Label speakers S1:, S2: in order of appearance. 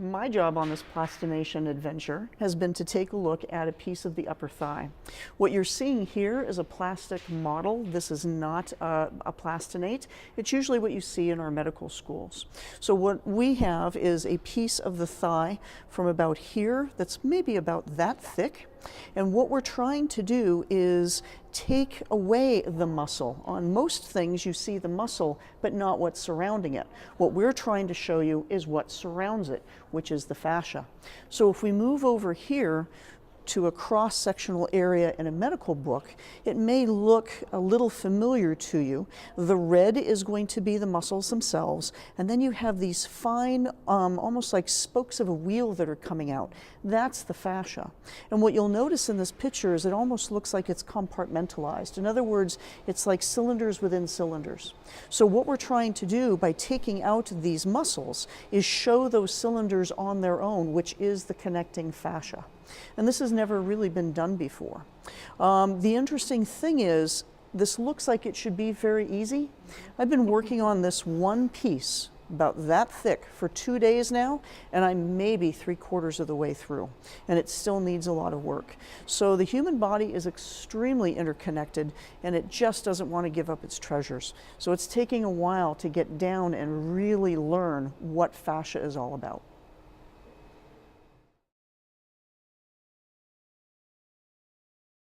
S1: My job on this plastination adventure has been to take a look at a piece of the upper thigh. What you're seeing here is a plastic model. This is not a plastinate. It's usually what you see in our medical schools. So what we have is a piece of the thigh from about here that's maybe about that thick. And what we're trying to do is take away the muscle. On most things you see the muscle, but not what's surrounding it. What we're trying to show you is what surrounds it, which is the fascia. So if we move over here to a cross-sectional area in a medical book, it may look a little familiar to you. The red is going to be the muscles themselves, and then you have these fine, almost like spokes of a wheel that are coming out. That's the fascia. And what you'll notice in this picture is it almost looks like it's compartmentalized. In other words, it's like cylinders within cylinders. So what we're trying to do by taking out these muscles is show those cylinders on their own, which is the connecting fascia. And this has never really been done before. The interesting thing is, this looks like it should be very easy. I've been working on this one piece, about that thick, for 2 days now, and I'm maybe 3/4 of the way through, and it still needs a lot of work. So the human body is extremely interconnected, and it just doesn't want to give up its treasures. So it's taking a while to get down and really learn what fascia is all about.